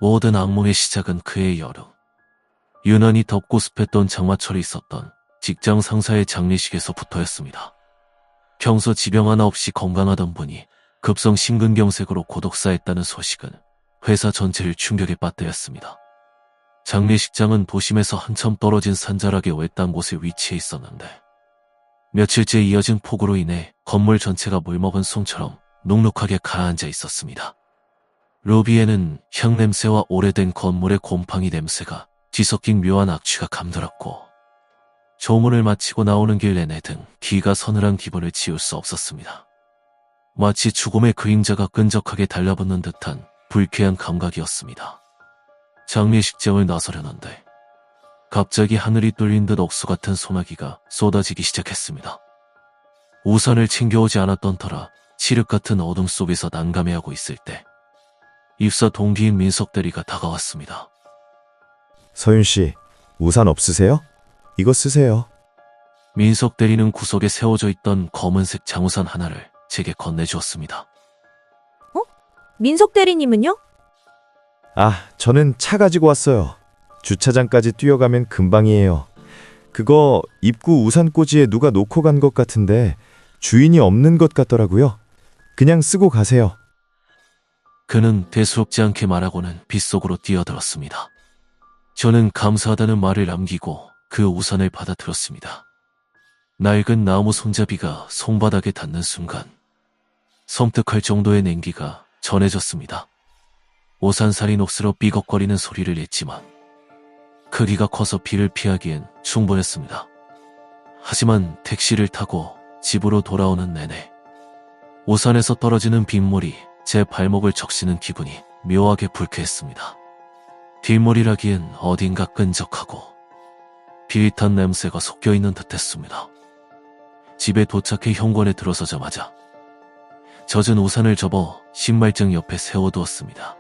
모든 악몽의 시작은 그의 여름. 유난히 덥고 습했던 장마철이 있었던 직장 상사의 장례식에서부터였습니다. 평소 지병 하나 없이 건강하던 분이 급성 심근경색으로 고독사했다는 소식은 회사 전체를 충격에 빠뜨렸습니다. 장례식장은 도심에서 한참 떨어진 산자락의 외딴 곳에 위치해 있었는데 며칠째 이어진 폭우로 인해 건물 전체가 물먹은 송처럼 눅눅하게 가라앉아 있었습니다. 로비에는 향냄새와 오래된 건물의 곰팡이 냄새가 뒤섞인 묘한 악취가 감돌았고 조문을 마치고 나오는 길 내내 등 기가 서늘한 기분을 지울 수 없었습니다. 마치 죽음의 그림자가 끈적하게 달라붙는 듯한 불쾌한 감각이었습니다. 장례식장을 나서려는데 갑자기 하늘이 뚫린 듯 억수 같은 소나기가 쏟아지기 시작했습니다. 우산을 챙겨오지 않았던 터라 칠흑 같은 어둠 속에서 난감해하고 있을 때 입사 동기인 민석 대리가 다가왔습니다. 서윤 씨, 우산 없으세요? 이거 쓰세요. 민석 대리는 구석에 세워져 있던 검은색 장우산 하나를 제게 건네주었습니다. 민석 대리님은요? 아, 저는 차 가지고 왔어요. 주차장까지 뛰어가면 금방이에요. 그거 입구 우산꽂이에 누가 놓고 간 것 같은데 주인이 없는 것 같더라고요. 그냥 쓰고 가세요. 그는 대수롭지 않게 말하고는 빗속으로 뛰어들었습니다. 저는 감사하다는 말을 남기고 그 우산을 받아들었습니다. 낡은 나무 손잡이가 손바닥에 닿는 순간 섬뜩할 정도의 냉기가 전해졌습니다. 오산살이 녹슬어 삐걱거리는 소리를 냈지만 크기가 커서 비를 피하기엔 충분했습니다. 하지만 택시를 타고 집으로 돌아오는 내내 우산에서 떨어지는 빗물이 제 발목을 적시는 기분이 묘하게 불쾌했습니다. 빗물이라기엔 어딘가 끈적하고 비릿한 냄새가 섞여있는 듯했습니다. 집에 도착해 현관에 들어서자마자 젖은 우산을 접어 신발장 옆에 세워두었습니다.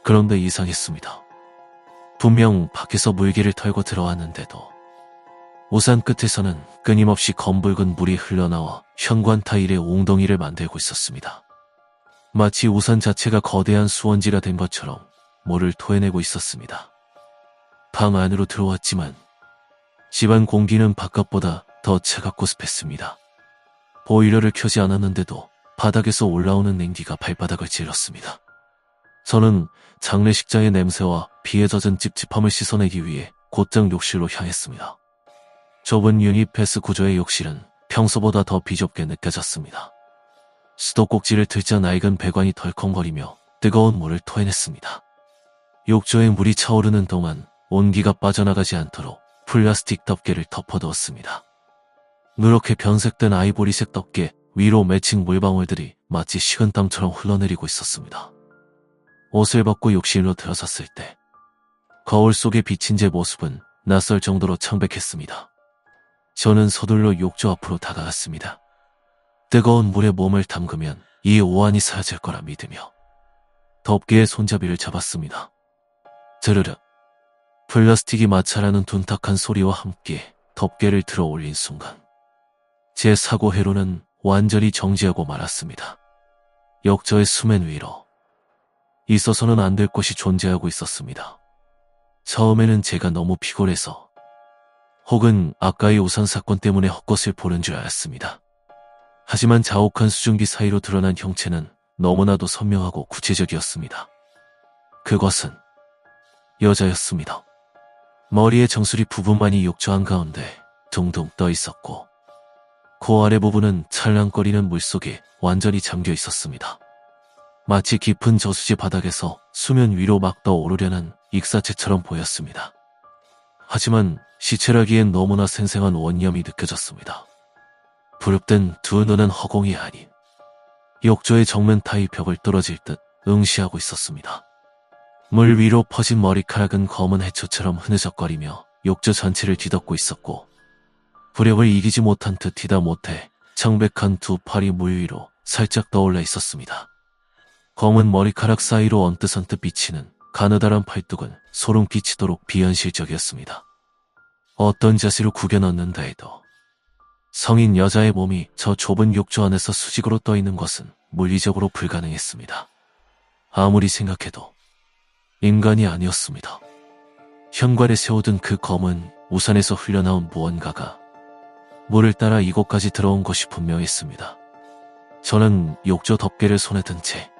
그런데 이상했습니다. 분명 밖에서 물기를 털고 들어왔는데도 우산 끝에서는 끊임없이 검붉은 물이 흘러나와 현관 타일에 웅덩이를 만들고 있었습니다. 마치 우산 자체가 거대한 수원지라 된 것처럼 물을 토해내고 있었습니다. 방 안으로 들어왔지만 집안 공기는 바깥보다 더 차갑고 습했습니다. 보일러를 켜지 않았는데도 바닥에서 올라오는 냉기가 발바닥을 찔렀습니다. 저는 장례식장의 냄새와 비에 젖은 찝찝함을 씻어내기 위해 곧장 욕실로 향했습니다. 좁은 유니패스 구조의 욕실은 평소보다 더 비좁게 느껴졌습니다. 수도꼭지를 들자 낡은 배관이 덜컹거리며 뜨거운 물을 토해냈습니다. 욕조에 물이 차오르는 동안 온기가 빠져나가지 않도록 플라스틱 덮개를 덮어두었습니다. 누렇게 변색된 아이보리색 덮개 위로 맺힌 물방울들이 마치 식은땀처럼 흘러내리고 있었습니다. 옷을 벗고 욕실로 들어섰을 때 거울 속에 비친 제 모습은 낯설 정도로 창백했습니다. 저는 서둘러 욕조 앞으로 다가갔습니다. 뜨거운 물에 몸을 담그면 이 오한이 사라질 거라 믿으며 덮개의 손잡이를 잡았습니다. 드르륵 플라스틱이 마찰하는 둔탁한 소리와 함께 덮개를 들어 올린 순간 제 사고 회로는 완전히 정지하고 말았습니다. 욕조의 수면 위로 있어서는 안 될 것이 존재하고 있었습니다. 처음에는 제가 너무 피곤해서 혹은 아까의 우산 사건 때문에 헛것을 보는 줄 알았습니다. 하지만 자욱한 수증기 사이로 드러난 형체는 너무나도 선명하고 구체적이었습니다. 그것은 여자였습니다. 머리에 정수리 부분만이 욕조 한가운데 둥둥 떠 있었고 코 아래 부분은 찰랑거리는 물속에 완전히 잠겨 있었습니다. 마치 깊은 저수지 바닥에서 수면 위로 막 떠오르려는 익사체처럼 보였습니다. 하지만 시체라기엔 너무나 생생한 원념이 느껴졌습니다. 부릅뜬 두 눈은 허공이 아닌 욕조의 정면 타입 벽을 뚫어질 듯 응시하고 있었습니다. 물 위로 퍼진 머리카락은 검은 해초처럼 흐느적거리며 욕조 전체를 뒤덮고 있었고 부력을 이기지 못한 듯 뒤다 못해 창백한 두 팔이 물 위로 살짝 떠올라 있었습니다. 검은 머리카락 사이로 언뜻언뜻 비치는 가느다란 팔뚝은 소름 끼치도록 비현실적이었습니다. 어떤 자세로 구겨넣는다 해도 성인 여자의 몸이 저 좁은 욕조 안에서 수직으로 떠있는 것은 물리적으로 불가능했습니다. 아무리 생각해도 인간이 아니었습니다. 현관에 세워둔 그 검은 우산에서 흘러나온 무언가가 물을 따라 이곳까지 들어온 것이 분명했습니다. 저는 욕조 덮개를 손에 든 채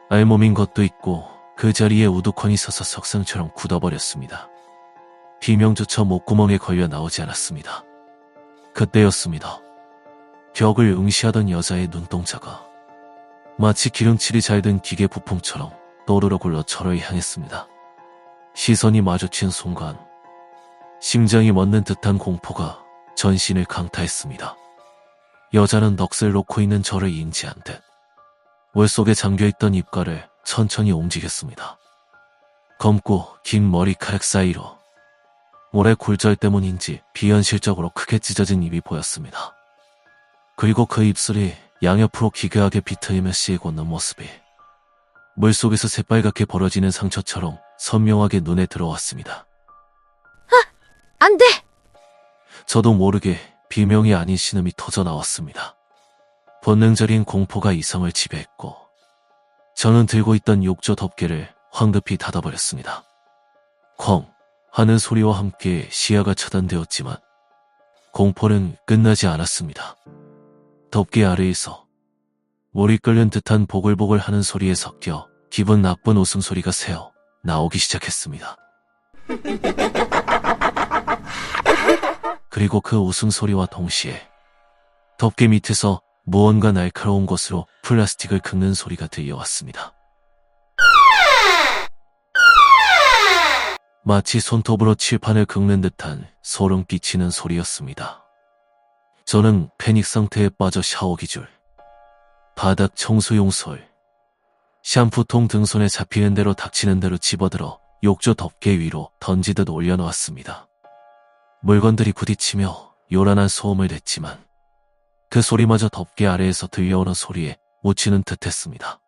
알몸인 것도 있고 그 자리에 우두커니 서서 석상처럼 굳어버렸습니다. 비명조차 목구멍에 걸려 나오지 않았습니다. 그때였습니다. 벽을 응시하던 여자의 눈동자가 마치 기름칠이 잘 된 기계 부품처럼 또르르 굴러 저를 향했습니다. 시선이 마주친 순간 심장이 멎는 듯한 공포가 전신을 강타했습니다. 여자는 넋을 놓고 있는 저를 인지한 듯 물속에 잠겨있던 입가를 천천히 움직였습니다. 검고 긴 머리카락 사이로 모래 굴절 때문인지 비현실적으로 크게 찢어진 입이 보였습니다. 그리고 그 입술이 양옆으로 기괴하게 비트이며 씌고 있는 모습이 물속에서 새빨갛게 벌어지는 상처처럼 선명하게 눈에 들어왔습니다. 안 돼! 저도 모르게 비명이 아닌 신음이 터져 나왔습니다. 본능적인 공포가 이성을 지배했고 저는 들고 있던 욕조 덮개를 황급히 닫아버렸습니다. 쾅 하는 소리와 함께 시야가 차단되었지만 공포는 끝나지 않았습니다. 덮개 아래에서 물이 끓는 듯한 보글보글 하는 소리에 섞여 기분 나쁜 웃음소리가 새어 나오기 시작했습니다. 그리고 그 웃음소리와 동시에 덮개 밑에서 무언가 날카로운 것으로 플라스틱을 긁는 소리가 들려왔습니다. 마치 손톱으로 칠판을 긁는 듯한 소름 끼치는 소리였습니다. 저는 패닉 상태에 빠져 샤워기 줄, 바닥 청소용 솔, 샴푸통 등 손에 잡히는 대로 닥치는 대로 집어들어 욕조 덮개 위로 던지듯 올려놓았습니다. 물건들이 부딪히며 요란한 소음을 냈지만 그 소리마저 덮개 아래에서 들려오는 소리에 묻히는 듯했습니다.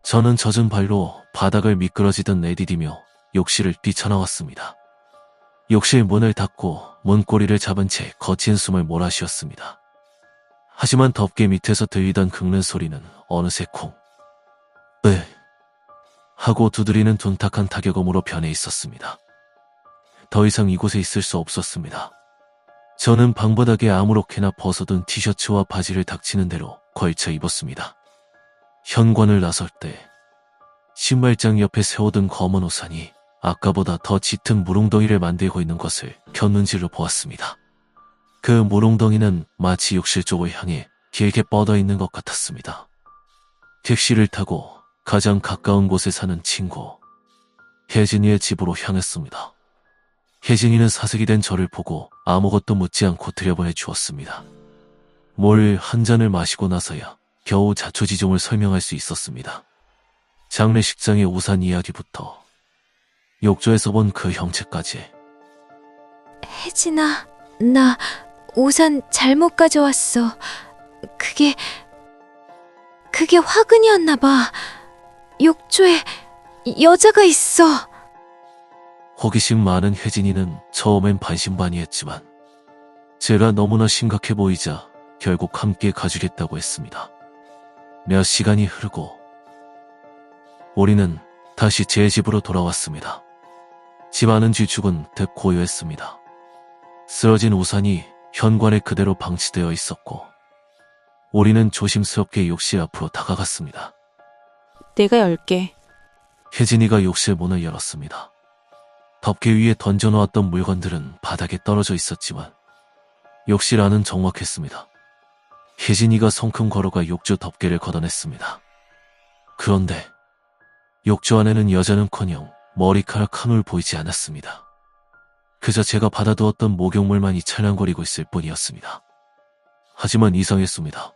저는 젖은 발로 바닥을 미끄러지듯 내디디며 욕실을 뛰쳐나왔습니다. 욕실 문을 닫고 문고리를 잡은 채 거친 숨을 몰아쉬었습니다. 하지만 덮개 밑에서 들리던 긁는 소리는 어느새 콩, 으 하고 두드리는 둔탁한 타격음으로 변해 있었습니다. 더 이상 이곳에 있을 수 없었습니다. 저는 방바닥에 아무렇게나 벗어둔 티셔츠와 바지를 닥치는 대로 걸쳐 입었습니다. 현관을 나설 때 신발장 옆에 세워둔 검은 우산이 아까보다 더 짙은 물웅덩이를 만들고 있는 것을 곁눈질로 보았습니다. 그 물웅덩이는 마치 욕실 쪽을 향해 길게 뻗어 있는 것 같았습니다. 택시를 타고 가장 가까운 곳에 사는 친구 혜진이의 집으로 향했습니다. 혜진이는 사색이 된 저를 보고 아무것도 묻지 않고 들여보내 주었습니다. 물 한 잔을 마시고 나서야 겨우 자초지종을 설명할 수 있었습니다. 장례식장의 우산 이야기부터 욕조에서 본 그 형체까지. 혜진아, 나 우산 잘못 가져왔어. 그게 화근이었나 봐. 욕조에 여자가 있어. 호기심 많은 혜진이는 처음엔 반신반의했지만 제가 너무나 심각해 보이자 결국 함께 가주겠다고 했습니다. 몇 시간이 흐르고 우리는 다시 제 집으로 돌아왔습니다. 집 안은 질축은 득 고요했습니다. 쓰러진 우산이 현관에 그대로 방치되어 있었고 우리는 조심스럽게 욕실 앞으로 다가갔습니다. 내가 열게. 혜진이가 욕실 문을 열었습니다. 덮개 위에 던져놓았던 물건들은 바닥에 떨어져 있었지만 욕실 안은 정확했습니다. 혜진이가 성큼 걸어가 욕조 덮개를 걷어냈습니다. 그런데 욕조 안에는 여자는커녕 머리카락 한 올 보이지 않았습니다. 그저 제가 받아두었던 목욕물만이 찰랑거리고 있을 뿐이었습니다. 하지만 이상했습니다.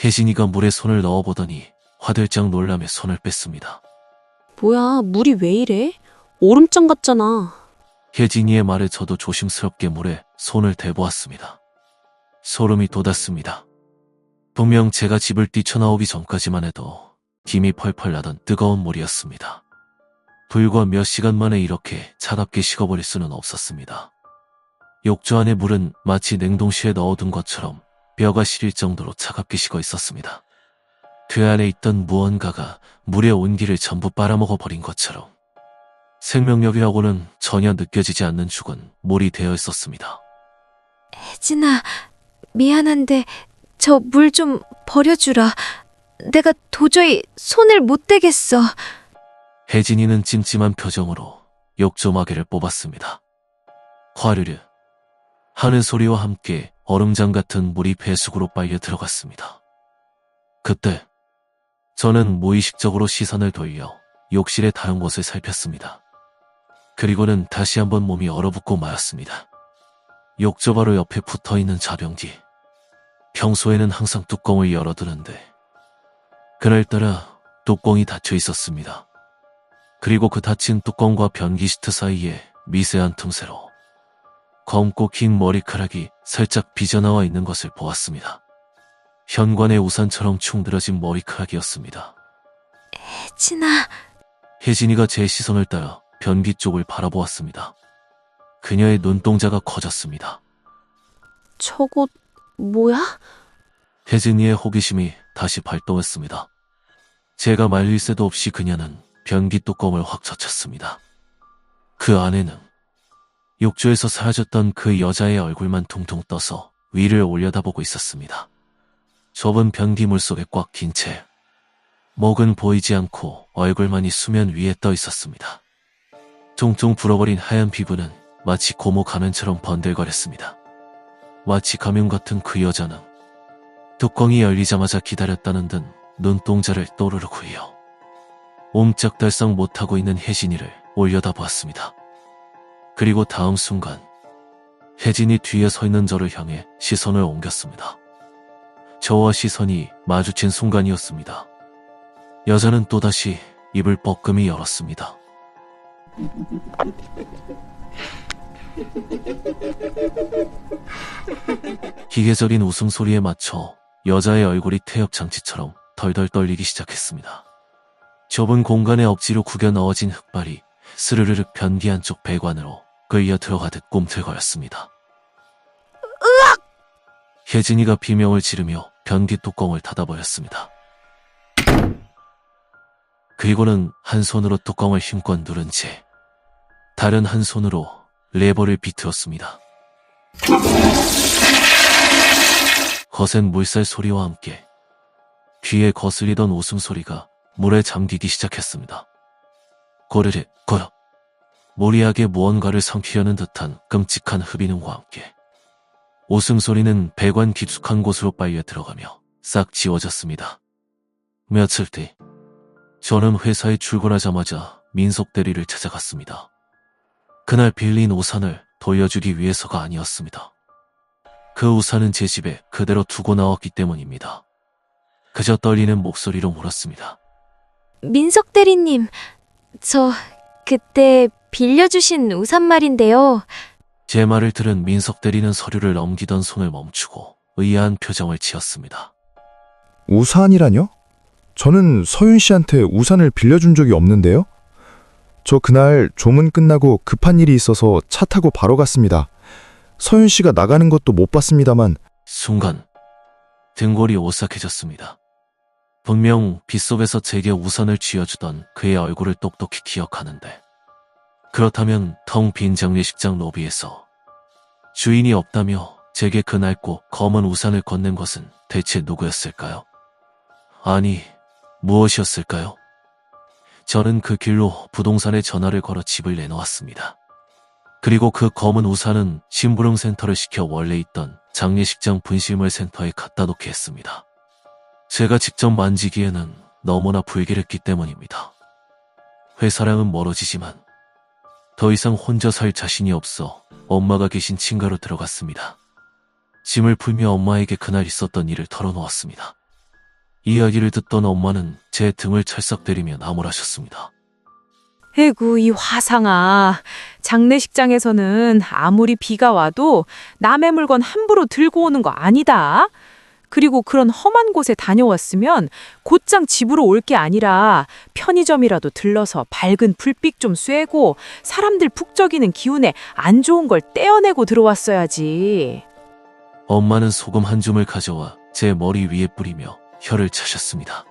혜진이가 물에 손을 넣어보더니 화들짝 놀라며 손을 뺐습니다. 뭐야, 물이 왜 이래? 얼음장 같잖아. 혜진이의 말에 저도 조심스럽게 물에 손을 대보았습니다. 소름이 돋았습니다. 분명 제가 집을 뛰쳐나오기 전까지만 해도 김이 펄펄 나던 뜨거운 물이었습니다. 불과 몇 시간 만에 이렇게 차갑게 식어버릴 수는 없었습니다. 욕조 안의 물은 마치 냉동실에 넣어둔 것처럼 뼈가 시릴 정도로 차갑게 식어 있었습니다. 그 안에 있던 무언가가 물의 온기를 전부 빨아먹어 버린 것처럼 생명력이라고는 전혀 느껴지지 않는 죽은 물이 되어 있었습니다. 혜진아, 미안한데 저 물 좀 버려주라. 내가 도저히 손을 못 대겠어. 혜진이는 찜찜한 표정으로 욕조마개를 뽑았습니다. 화르르 하는 소리와 함께 얼음장 같은 물이 배수구로 빨려 들어갔습니다. 그때 저는 무의식적으로 시선을 돌려 욕실의 다른 곳을 살폈습니다. 그리고는 다시 한번 몸이 얼어붙고 말았습니다. 욕조 바로 옆에 붙어있는 자변기. 평소에는 항상 뚜껑을 열어두는데 그날따라 뚜껑이 닫혀 있었습니다. 그리고 그 닫힌 뚜껑과 변기 시트 사이에 미세한 틈새로 검고 긴 머리카락이 살짝 삐져나와 있는 것을 보았습니다. 현관의 우산처럼 충들어진 머리카락이었습니다. 혜진아, 혜진이가 제 시선을 따라 변기 쪽을 바라보았습니다. 그녀의 눈동자가 커졌습니다. 저거 뭐야? 혜진이의 호기심이 다시 발동했습니다. 제가 말릴 새도 없이 그녀는 변기 뚜껑을 확 젖혔습니다. 그 안에는 욕조에서 사라졌던 그 여자의 얼굴만 퉁퉁 떠서 위를 올려다보고 있었습니다. 좁은 변기 물속에 꽉 낀 채 목은 보이지 않고 얼굴만이 수면 위에 떠 있었습니다. 퉁퉁 불어버린 하얀 피부는 마치 고무 가면처럼 번들거렸습니다. 마치 가면 같은 그 여자는 뚜껑이 열리자마자 기다렸다는 듯 눈동자를 또르르 굴려 옴짝달싹 못하고 있는 혜진이를 올려다보았습니다. 그리고 다음 순간 혜진이 뒤에 서 있는 저를 향해 시선을 옮겼습니다. 저와 시선이 마주친 순간이었습니다. 여자는 또다시 입을 뻐끔히 열었습니다. 기계적인 웃음소리에 맞춰 여자의 얼굴이 태엽장치처럼 덜덜 떨리기 시작했습니다. 좁은 공간에 억지로 구겨 넣어진 흑발이 스르르륵 변기 안쪽 배관으로 끌려 들어가듯 꿈틀거렸습니다. 으악! 혜진이가 비명을 지르며 변기 뚜껑을 닫아버렸습니다. 그리고는 한 손으로 뚜껑을 힘껏 누른 채 다른 한 손으로 레버를 비틀었습니다. 거센 물살 소리와 함께 귀에 거슬리던 웃음소리가 물에 잠기기 시작했습니다. 고르르 고르 모리하게 무언가를 삼키려는 듯한 끔찍한 흡인음과 함께 웃음소리는 배관 깊숙한 곳으로 빨려 들어가며 싹 지워졌습니다. 며칠 뒤 저는 회사에 출근하자마자 민석 대리를 찾아갔습니다. 그날 빌린 우산을 돌려주기 위해서가 아니었습니다. 그 우산은 제 집에 그대로 두고 나왔기 때문입니다. 그저 떨리는 목소리로 물었습니다. 민석 대리님, 저 그때 빌려주신 우산 말인데요. 제 말을 들은 민석 대리는 서류를 넘기던 손을 멈추고 의아한 표정을 지었습니다. 우산이라뇨? 저는 서윤 씨한테 우산을 빌려준 적이 없는데요? 저 그날 조문 끝나고 급한 일이 있어서 차 타고 바로 갔습니다. 서윤 씨가 나가는 것도 못 봤습니다만 순간 등골이 오싹해졌습니다. 분명 빗속에서 제게 우산을 쥐어주던 그의 얼굴을 똑똑히 기억하는데 그렇다면 텅 빈 장례식장 로비에서 주인이 없다며 제게 그 낡고 검은 우산을 건넨 것은 대체 누구였을까요? 아니, 무엇이었을까요? 저는 그 길로 부동산에 전화를 걸어 집을 내놓았습니다. 그리고 그 검은 우산은 심부름 센터를 시켜 원래 있던 장례식장 분실물 센터에 갖다 놓게 했습니다. 제가 직접 만지기에는 너무나 불길했기 때문입니다. 회사랑은 멀어지지만 더 이상 혼자 살 자신이 없어 엄마가 계신 친가로 들어갔습니다. 짐을 풀며 엄마에게 그날 있었던 일을 털어놓았습니다. 이야기를 듣던 엄마는 제 등을 찰싹대리며 나무라셨습니다. 에구, 이 화상아. 장례식장에서는 아무리 비가 와도 남의 물건 함부로 들고 오는 거 아니다. 그리고 그런 험한 곳에 다녀왔으면 곧장 집으로 올 게 아니라 편의점이라도 들러서 밝은 불빛 좀 쐬고 사람들 북적이는 기운에 안 좋은 걸 떼어내고 들어왔어야지. 엄마는 소금 한 줌을 가져와 제 머리 위에 뿌리며 혀를 차셨습니다.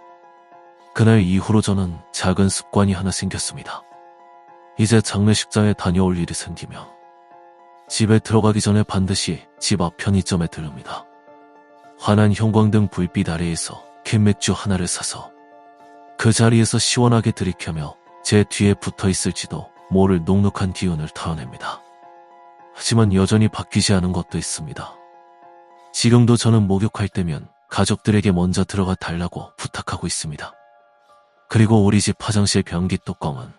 그날 이후로 저는 작은 습관이 하나 생겼습니다. 이제 장례식장에 다녀올 일이 생기며 집에 들어가기 전에 반드시 집 앞 편의점에 들릅니다. 환한 형광등 불빛 아래에서 캔맥주 하나를 사서 그 자리에서 시원하게 들이켜며 제 뒤에 붙어있을지도 모를 녹록한 기운을 털어냅니다. 하지만 여전히 바뀌지 않은 것도 있습니다. 지금도 저는 목욕할 때면 가족들에게 먼저 들어가 달라고 부탁하고 있습니다. 그리고 우리 집 화장실 변기 뚜껑은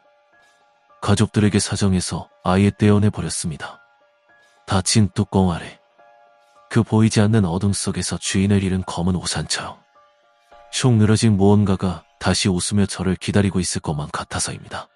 가족들에게 사정해서 아예 떼어내 버렸습니다. 닫힌 뚜껑 아래 그 보이지 않는 어둠 속에서 주인을 잃은 검은 우산처럼 슉 늘어진 무언가가 다시 웃으며 저를 기다리고 있을 것만 같아서입니다.